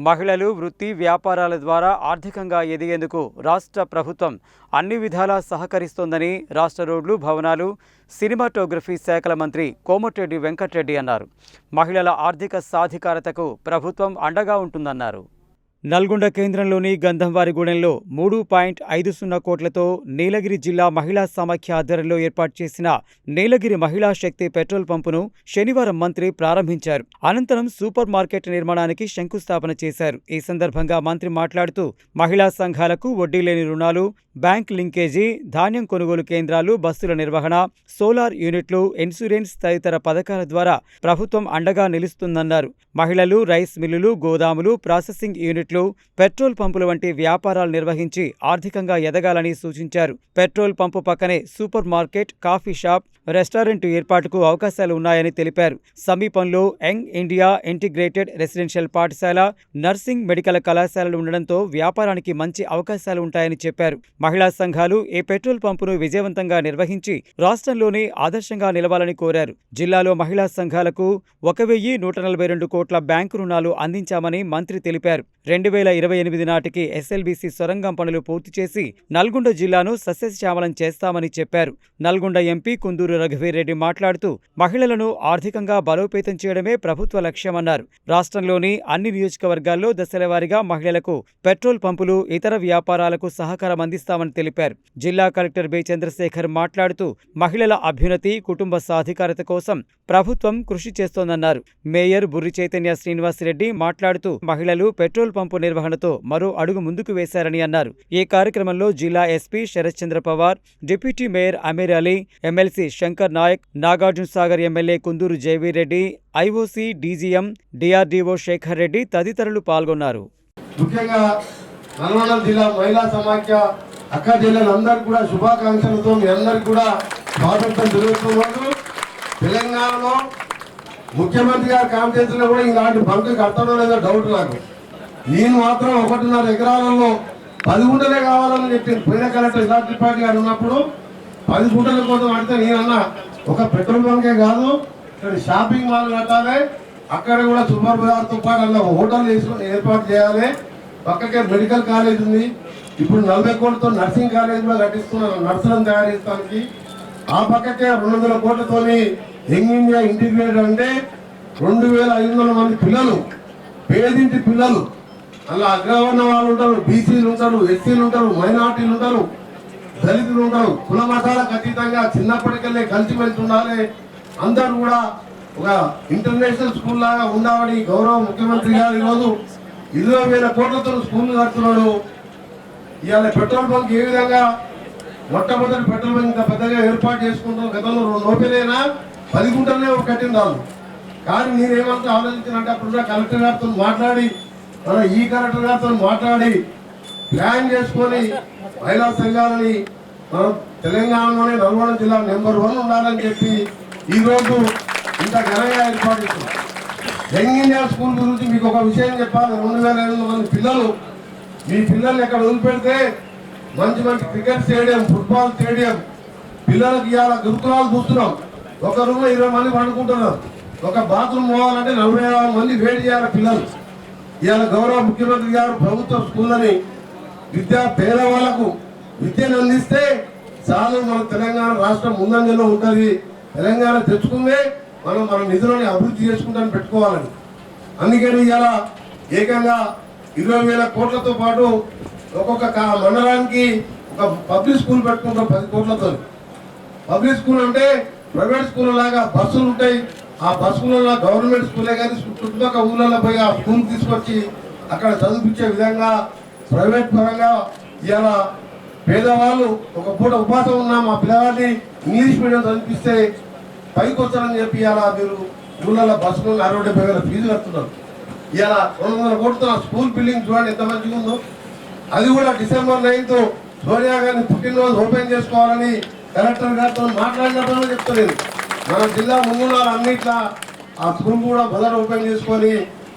మహిళలు వృత్తి వ్యాపారాల ద్వారా ఆర్థికంగా ఎదిగేందుకు రాష్ట్ర ప్రభుత్వం అన్ని విధాలా సహకరిస్తోందని రాష్ట్ర రోడ్లు భవనాలు సినిమాటోగ్రఫీ శాఖల మంత్రి కోమటిరెడ్డి వెంకటరెడ్డి అన్నారు. మహిళల ఆర్థిక సాధికారతకు ప్రభుత్వం అండగా ఉంటుందన్నారు. నల్గొండ కేంద్రంలోని గంధంవారిగూడెంలో 3.50 కోట్లతో నీలగిరి జిల్లా మహిళా సమాఖ్య ఆధ్వర్యంలో ఏర్పాటు చేసిన నీలగిరి మహిళా శక్తి పెట్రోల్ పంపును శనివారం మంత్రి ప్రారంభించారు. అనంతరం సూపర్ మార్కెట్ నిర్మాణానికి శంకుస్థాపన చేశారు. ఈ సందర్భంగా మంత్రి మాట్లాడుతూ మహిళా సంఘాలకు వడ్డీ లేని రుణాలు, బ్యాంక్ లింకేజీ, ధాన్యం కొనుగోలు కేంద్రాలు, బస్సుల నిర్వహణ, సోలార్ యూనిట్లు, ఇన్సూరెన్స్ తదితర పథకాల ద్వారా ప్రభుత్వం అండగా నిలుస్తుందన్నారు. మహిళలు రైస్ మిల్లులు, గోదాములు, ప్రాసెసింగ్ యూనిట్లు, పెట్రోల్ పంపుల వంటి వ్యాపారాలు నిర్వహించి ఆర్థికంగా ఎదగాలని సూచించారు. పెట్రోల్ పంపు పక్కనే super market, coffee shop, restaurant ఏర్పాటుకు అవకాశాలు ఉన్నాయని తెలిపారు. సమీపంలో యంగ్ ఇండియా ఇంటిగ్రేటెడ్ రెసిడెన్షియల్ పాఠశాల, నర్సింగ్, మెడికల్ కళాశాలలు ఉండడంతో వ్యాపారానికి మంచి అవకాశాలు ఉంటాయని చెప్పారు. మహిళా సంఘాలు ఈ పెట్రోల్ పంపును విజయవంతంగా నిర్వహించి రాష్ట్రంలోనే ఆదర్శంగా నిలవాలని కోరారు. జిల్లాలో మహిళా సంఘాలకు 1,142 కోట్ల బ్యాంకు రుణాలు అందించామని మంత్రి తెలిపారు. 2028 నాటికి ఎస్ఎల్బీసీ సొరంగం పనులు పూర్తి చేసి నల్గొండ జిల్లాను సస్యశ్యామలం చేస్తామని చెప్పారు. నల్గొండ ఎంపీ కుందూరు రఘువీర్రెడ్డి మాట్లాడుతూ మహిళలను ఆర్థికంగా బలోపేతం చేయడమే ప్రభుత్వ లక్ష్యమన్నారు. రాష్ట్రంలోని అన్ని నియోజకవర్గాల్లో దశలవారీగా మహిళలకు పెట్రోల్ పంపులు, ఇతర వ్యాపారాలకు సహకారం అందిస్తామని తెలిపారు. జిల్లా కలెక్టర్ బి చంద్రశేఖర్ మాట్లాడుతూ మహిళల అభ్యున్నతి, కుటుంబ సాధికారత కోసం ప్రభుత్వం కృషి చేస్తోందన్నారు. మేయర్ బుర్రి చైతన్య శ్రీనివాసరెడ్డి మాట్లాడుతూ మహిళలు పెట్రోల్ పంపు నిర్వహణతో మరో అడుగు ముందుకు వేశారని అన్నారు. ఈ కార్యక్రమంలో జిల్లా SP Sharathchandra Pawar, deputy mayor Amir Ali, MLC Shankar Naik, Nagarjunasagar MLA Kunduru Jaiveer Reddy, IOC, DGM, DRDO Shekar Reddy తదితరులు పాల్గొన్నారు. ముఖ్యంగా నల్గొండ జిల్లా మహిళా సమాఖ్య అక్క జిల్లాలందరికీ కూడా శుభాకాంక్షలతో మీ అందరికీ కూడా స్వాగతం తెలుపుతున్నాను. తెలంగాణలో ముఖ్యమంత్రి గారి కాన్ఫరెన్స్లో కూడా ఇలాంటి బంకు కట్టడం లేదో డౌట్ నాకు. నేను మాత్రం 1.5 ఎకరాలలో 10 గుంటలే కావాలని చెప్పింది. పోయిన కలెక్టర్ ఇలాంటి పార్టీ గారు ఉన్నప్పుడు 10 గుంటల కోసం అడితే నేనన్నా ఒక పెట్రోల్ బంకే కాదు, ఇక్కడ షాపింగ్ మాల్ కట్టాలి, అక్కడ కూడా సూపర్ బజార్తో పాటు అలా హోటల్ ఏర్పాటు చేయాలి, పక్కకే మెడికల్ కాలేజ్ ఉంది, ఇప్పుడు 40 కోట్లతో నర్సింగ్ కాలేజ్ కూడా కట్టిస్తున్నారు నర్సులను తయారు చేయడానికి. ఆ పక్కకే 200 కోట్లతోని యంగ్ ఇండియా ఇంటిగ్రేటెడ్ అంటే 2,500 మంది పిల్లలు, పేదింటి పిల్లలు, అలా అగ్రవర్ణ వాళ్ళు ఉంటారు, బీసీలు ఉంటారు, ఎస్సీలు ఉంటారు, మైనార్టీలు ఉంటారు, దళితులు ఉంటారు. కుల మతాలకు అతీతంగా చిన్నప్పటికెళ్ళే కలిసిమెలిసి ఉండాలి. అందరూ కూడా ఒక ఇంటర్నేషనల్ స్కూల్ లాగా ఉండాలని గౌరవ ముఖ్యమంత్రి గారు ఈరోజు 20,000 కోట్లతో స్కూల్ కడుతున్నాడు. ఇవాళ పెట్రోల్ బంక్ ఏ విధంగా మొట్టమొదటి పెట్రోల్ బంక్ ఇంత పెద్దగా ఏర్పాటు చేసుకుంటాం. గతంలో 2 ఓపెనైనా 10 గుంటలనే కట్టిన రాదు. కానీ నేనేమంతా ఆలోచించినట్టు అప్పుడు కలెక్టర్ గారితో మాట్లాడి, మన ఈ కలెక్టర్ గారితో మాట్లాడి ప్లాన్ చేసుకొని మహిళా సంఘాలని మనం తెలంగాణలోనే నల్గొండ జిల్లా నెంబర్ 1 ఉండాలని చెప్పి ఈరోజు ఇంత ఘనంగా ఏర్పాటు చేస్తున్నాం. యంగ్ ఇండియా స్కూల్ గురించి మీకు ఒక విషయం చెప్పాలి. 2,500 మంది పిల్లలు, మీ పిల్లల్ని ఎక్కడ వదిలిపెడితే మంచి మంచి క్రికెట్ స్టేడియం, ఫుట్బాల్ స్టేడియం, పిల్లలకి ఇవాళ గురుకులాలు చూస్తున్నాం. ఒక రూమ్లో 20 మంది పండుకుంటున్నారు. ఒక బాత్రూమ్ పోవాలంటే 40 మంది వేడి చేయాలి పిల్లలు. ఇవాళ గౌరవ ముఖ్యమంత్రి గారు ప్రభుత్వ స్కూళ్ళని పేదవాళ్లకు విద్యను అందిస్తే చాలు, మన తెలంగాణ రాష్ట్రం ముందంజలో ఉంటుంది. తెలంగాణ తెచ్చుకుందే మనం మన నిధులని అభివృద్ధి చేసుకుంటాను పెట్టుకోవాలని. అందుకని ఇవాళ ఏకంగా 20,000 కోట్లతో పాటు ఒక్కొక్క మండలానికి ఒక పబ్లిక్ స్కూల్ పెట్టుకుంటాం 10 కోట్లతో. పబ్లిక్ స్కూల్ అంటే ప్రైవేట్ స్కూల్ లాగా బస్సులు ఉంటాయి. ఆ బస్సులలో గవర్నమెంట్ స్కూలే కానీ చుట్టుపక్కల ఊళ్ళలో పోయి ఆ స్కూల్ తీసుకొచ్చి అక్కడ చదివించే విధంగా ప్రైవేట్ పరంగా ఇవాళ పేదవాళ్ళు ఒక పూట ఉపాసం ఉన్నా మా పిల్లవాడిని ఇంగ్లీష్ మీడియం చదివిస్తే పైకి వచ్చారని చెప్పి ఇవాళ మీరు ఊళ్ళలో బస్సులో 60-70,000 ఫీజు కడుతున్నారు. ఇవాళ 200 కోట్లతో స్కూల్ బిల్డింగ్ చూడండి ఎంత మంచిగా ఉందో. అది కూడా December 9th సోనియా గారిని పుట్టినరోజు ఓపెన్ చేసుకోవాలని కలెక్టర్ గారితో మాట్లాడినప్పుడు చెప్తలేదు. మన జిల్లా ముందున్న అన్నిట్లా ఆ స్కూల్ కూడా మొదట ఓపెన్ చేసుకొని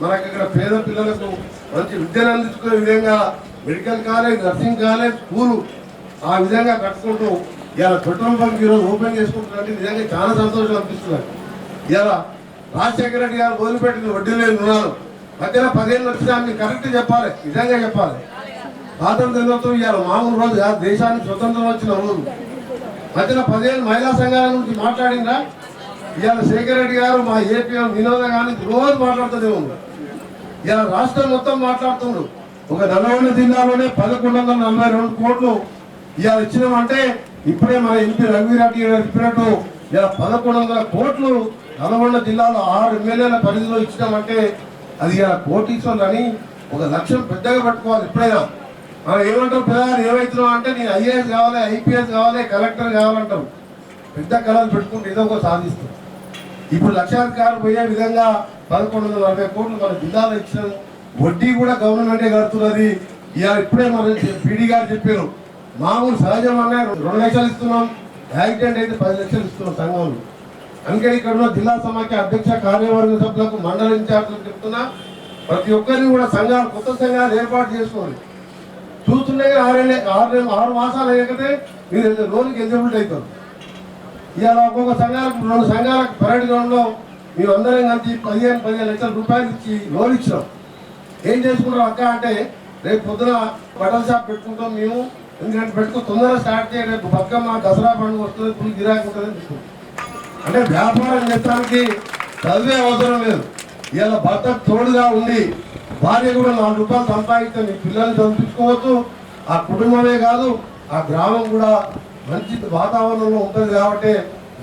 మనకి ఇక్కడ పేద పిల్లలకు మంచి విద్యను అందించుకునే విధంగా medical college, nursing college, school ఆ విధంగా కట్టుకుంటూ ఇవాళ పెట్రోల్ బంక్ ఈరోజు ఓపెన్ చేసుకుంటున్నట్టు నిజంగా చాలా సంతోషం అనిపిస్తున్నారు. ఇవాళ రాజశేఖర రెడ్డి గారు వదిలిపెట్టిన వడ్డీ లేని రుణాలు మధ్యలో 10 ఏళ్ళు వచ్చినా మీరు కరెక్ట్ చెప్పాలి, నిజంగా చెప్పాలి. స్వాతంత్ర దినోత్సవం ఇవాళ మామూలు రోజు కాదు, దేశానికి స్వతంత్రం వచ్చిన రోజు. మధ్యలో 10 ఏళ్ళు మహిళా సంఘాల గురించి మాట్లాడిందా? ఇవాళ శేఖర్ రెడ్డి గారు మా ఏపీ వినోద కానీ రోజు మాట్లాడుతూనే ఉంది. ఇలా రాష్ట్రం మొత్తం మాట్లాడుతుండ్రు. ఒక నల్గొండ జిల్లాలోనే 1142 కోట్లు ఇవాళ ఇచ్చినామంటే, ఇప్పుడే మన ఎంపీ రఘువీరెడ్డి గారు చెప్పినట్టు ఇలా 1100 కోట్లు నల్గొండ జిల్లాలో 6 ఎమ్మెల్యేల పరిధిలో ఇచ్చినామంటే అది ఇలా కోటీశ్వర్లని ఒక లక్ష్యం పెద్దగా పెట్టుకోవాలి. ఎప్పుడైనా మనం ఏమంటాం, పిల్లలు ఏమవుతున్నాం అంటే నేను ఐఏఎస్ కావాలి, ఐపీఎస్ కావాలి, కలెక్టర్ కావాలంటాం. పెద్ద కళలు పెట్టుకుంటే ఏదో ఒక సాధిస్తాం. ఇప్పుడు లక్షాధికారులు పోయే విధంగా 1140 కోట్లు మన జిల్లాలో ఇచ్చిన వడ్డీ కూడా గవర్నమెంటే కడుతున్నది. ఇప్పుడే మన పీడీ గారు చెప్పారు, మామూలు సహజం అనే 2 లక్షలు ఇస్తున్నాం, యాక్సిడెంట్ అయితే 10 లక్షలు ఇస్తున్నాం సంఘంలో. అందుకే ఇక్కడ ఉన్న జిల్లా సమాఖ్య అధ్యక్ష కార్యవర్గ సభ్యులకు, మండల ఇన్ఛార్జీలకు చెప్తున్నా, ప్రతి ఒక్కరిని కూడా సంఘాలు, కొత్త సంఘాలు ఏర్పాటు చేసుకోండి. చూస్తుండే 6 మాసాలు అయ్యాకతే మీరు లోన్కి ఎలిజిబిలిటీ అవుతారు. ఇవాళ ఒక్కొక్క సంఘాలకు 2 సంఘాలకు పరేడ్ గ్రౌండ్లో మేము అందరం కలిసి 15 లక్షల రూపాయలు ఇచ్చి లోన్ ఇచ్చినాం. ఏం చేసుకుంటాం అక్క అంటే, రేపు పొద్దున బట్టల షాప్ పెట్టుకుంటాం మేము, ఎందుకంటే తొందరగా స్టార్ట్ చేయ, రేపు బతుకమ్మ దసరా పండుగ వస్తుంది, ఫుల్ గిరాకీ ఉంటుందని చెప్పుకుంటాం. అంటే వ్యాపారం చేయడానికి చదివే అవసరం లేదు. ఇవాళ భర్తకు తోడుగా ఉండి భార్య కూడా 4 రూపాయలు సంపాదిస్తే మీ పిల్లల్ని చదివించుకోవచ్చు. ఆ కుటుంబమే కాదు, ఆ గ్రామం కూడా మంచి వాతావరణంలో ఉంటుంది. కాబట్టి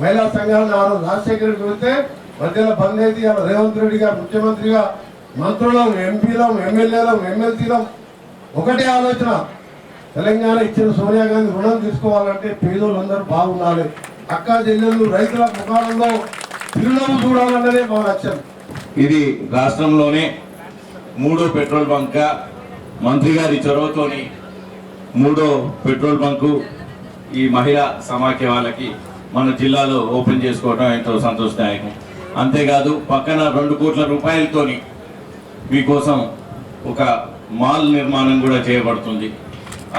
మహిళా సంఘాలను ఆ రోజు రాజశేఖర రెడ్డి వెళ్తే మధ్యలో బంద్ అయితే ఇవాళ రేవంత్ రెడ్డి గారు ముఖ్యమంత్రిగా, మంత్రులం, ఎంపీలం, ఎమ్మెల్యేలం, ఎమ్మెల్సీలం ఒకటే ఆలోచన, తెలంగాణ ఇచ్చిన సోనియా గాంధీ రుణం తీసుకోవాలంటే పేదోళ్ళందరూ బాగుండాలి, అక్క చెల్లెళ్ళు రైతుల ముఖాలలో చిరునవ్వు చూడాలన్నదే మా లక్ష్యం. ఇది రాష్ట్రంలోనే 3వ పెట్రోల్ బంక్, మంత్రి గారి చొరవతోని 3వ పెట్రోల్ బంకు ఈ మహిళా సమాఖ్య వాళ్ళకి మన జిల్లాలో ఓపెన్ చేసుకోవడం ఎంతో సంతోషదాయకం. అంతేకాదు పక్కన 2 కోట్ల రూపాయలతోని మీకోసం ఒక మాల్ నిర్మాణం కూడా చేయబడుతుంది.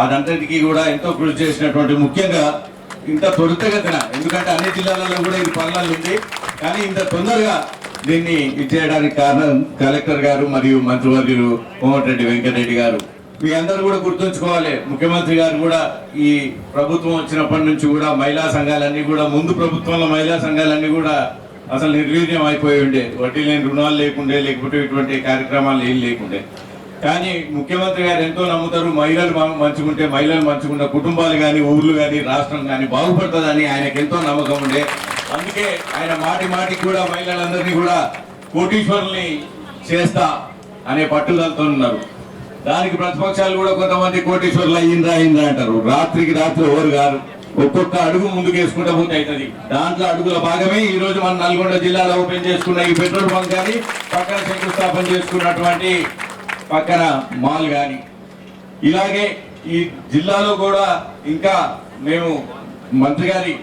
అదంతటికీ కూడా ఎంతో కృషి చేసినటువంటి, ముఖ్యంగా ఇంత త్వరితగతిన, ఎందుకంటే అన్ని జిల్లాలలో కూడా ఇది పనులు ఉంది, కానీ ఇంత తొందరగా దీన్ని ఇచ్చేయడానికి కారణం కలెక్టర్ గారు మరియు మంత్రివర్యులు కోమటిరెడ్డి వెంకటరెడ్డి గారు. మీ అందరూ కూడా గుర్తుంచుకోవాలి, ముఖ్యమంత్రి గారు కూడా ఈ ప్రభుత్వం వచ్చినప్పటి నుంచి కూడా మహిళా సంఘాలన్నీ కూడా, ముందు ప్రభుత్వంలో మహిళా సంఘాలన్నీ కూడా అసలు నిర్వీర్యం అయిపోయి ఉండే, వడ్డీ లేని రుణాలు లేకుండే, లేకపోతే ఇటువంటి కార్యక్రమాలు ఏం లేకుండే. కానీ ముఖ్యమంత్రి గారు ఎంతో నమ్ముతారు, మహిళలు మంచుకుంటే, మహిళలు మంచుకున్న కుటుంబాలు కానీ, ఊర్లు కానీ, రాష్ట్రం కానీ బాగుపడుతుందని ఆయనకు ఎంతో నమ్మకం ఉండే. అందుకే ఆయన మాటికి కూడా మహిళలందరినీ కూడా కోటీశ్వరుల్ని చేస్తా అనే పట్టుదలతో ఉన్నారు. దానికి ప్రతిపక్షాలు కూడా కొంతమంది కోటీశ్వరులు అయ్యిందా అంటారు. రాత్రికి రాత్రి ఎవరు గారు, ఒక్కొక్క అడుగు ముందుకు వేసుకుంటే పోతే అవుతుంది. దాంట్లో అడుగుల భాగమే ఈ రోజు మన నల్గొండ జిల్లాలో ఓపెన్ చేసుకున్న ఈ పెట్రోల్ బంక్ కానీ, పక్కన శంకుస్థాపన చేసుకున్నటువంటి పక్కన మాల్ కానీ, ఇలాగే ఈ జిల్లాలో కూడా ఇంకా మేము మంత్రి గారి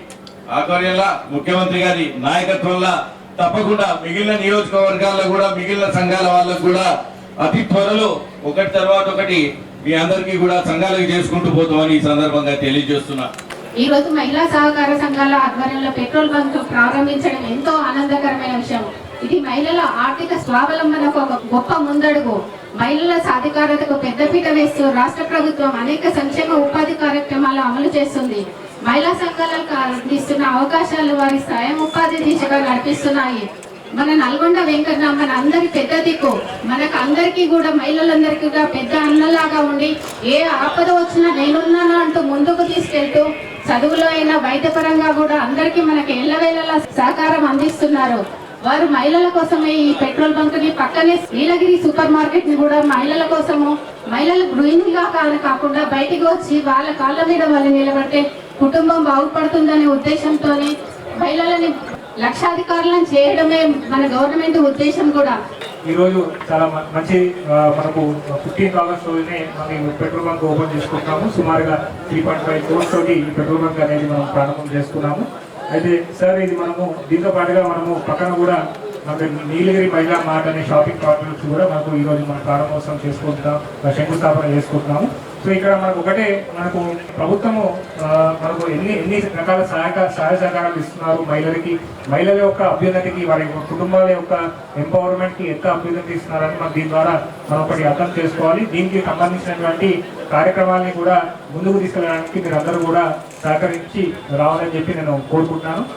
ఆధ్వర్యంలో, ముఖ్యమంత్రి గారి నాయకత్వంలో తప్పకుండా మిగిలిన నియోజకవర్గాల్లో కూడా, మిగిలిన సంఘాల వాళ్ళకు కూడా అతి త్వరలో ఒకటి తర్వాత ఒకటి మీ అందరికీ కూడా సంఘాలకు చేసుకుంటూ పోతామని ఈ సందర్భంగా తెలియజేస్తున్నా. ఈ రోజు మహిళా సహకార సంఘాల ఆధ్వర్యంలో పెట్రోల్ బంక్ ప్రారంభించడం ఎంతో ఆనందకరమైన విషయం. ఇది మహిళల ఆర్థిక స్వావలంబనకు ఒక గొప్ప ముందడుగు. మహిళల సాధికారతకు పెద్దపీట వేస్తూ రాష్ట్ర ప్రభుత్వం అనేక సంక్షేమ ఉపాధి కార్యక్రమాలు అమలు చేస్తుంది. మహిళా సంఘాలకు అందిస్తున్న అవకాశాలు వారి స్వయం ఉపాధి దిశగా నడిపిస్తున్నాయి. మన నల్గొండ వెంకన్న మన అందరి పెద్ద దిక్కు, మనకు అందరికీ కూడా మహిళలందరికీ కూడా పెద్ద అన్నలాగా ఉండి, ఏ ఆపద వచ్చినా నేనున్నాను అంటూ ముందుకు తీసుకెళ్తూ, చదువులో అయినా వైద్యపరంగా కూడా అందరికీ మనకి ఎల్లవేళలా సహకారం అందిస్తున్నారు. వారు మహిళల కోసమే ఈ పెట్రోల్ బంక్ ని, పక్కనే నీలగిరి సూపర్ మార్కెట్ ని కూడా మహిళల కోసము, మహిళలు గృహిణిగా కాకుండా బయటికి వచ్చి వాళ్ళ కాళ్ళ మీద వాళ్ళు నిలబడితే కుటుంబం బాగుపడుతుందనే ఉద్దేశంతోనే మహిళలని లక్షాధికారులను చేయడమే మన గవర్నమెంట్ ఉద్దేశం కూడా. ఈరోజు చాలా మంచి, మనకు 15 ఆగస్ట్ రోజునే మనం పెట్రోల్ బంక్ ఓపెన్ చేసుకుంటున్నాము. సుమారుగా 3.5 crores తోటి ఈ పెట్రోల్ బంక్ అనేది మనం ప్రారంభం చేసుకున్నాము. అయితే సార్, ఇది మనము దీంతో పాటుగా మనము పక్కన కూడా మనకి నీలగిరి మహిళా మార్ట్ అనే షాపింగ్ కాంప్లెక్స్ కూడా మనకు ఈరోజు మనం ప్రారంభోత్సవం చేసుకుంటున్నాం, శంకుస్థాపన చేసుకుంటున్నాము. సో ఇక్కడ మనకు ఒకటే మనకు ప్రభుత్వము మనకు ఎన్ని రకాల సహాయ సహకారాలు ఇస్తున్నారు మహిళలకి, మహిళల యొక్క అభ్యున్నతికి, వారి కుటుంబాల యొక్క ఎంపవర్మెంట్కి ఎంత అభ్యున్నతి ఇస్తున్నారని మనం దీని ద్వారా మనం ఒకటి అర్థం చేసుకోవాలి. దీనికి సంబంధించినటువంటి కార్యక్రమాలని కూడా ముందుకు తీసుకెళ్ళడానికి మీరు అందరూ కూడా సహకరించి రావాలని చెప్పి నేను కోరుకుంటున్నాను.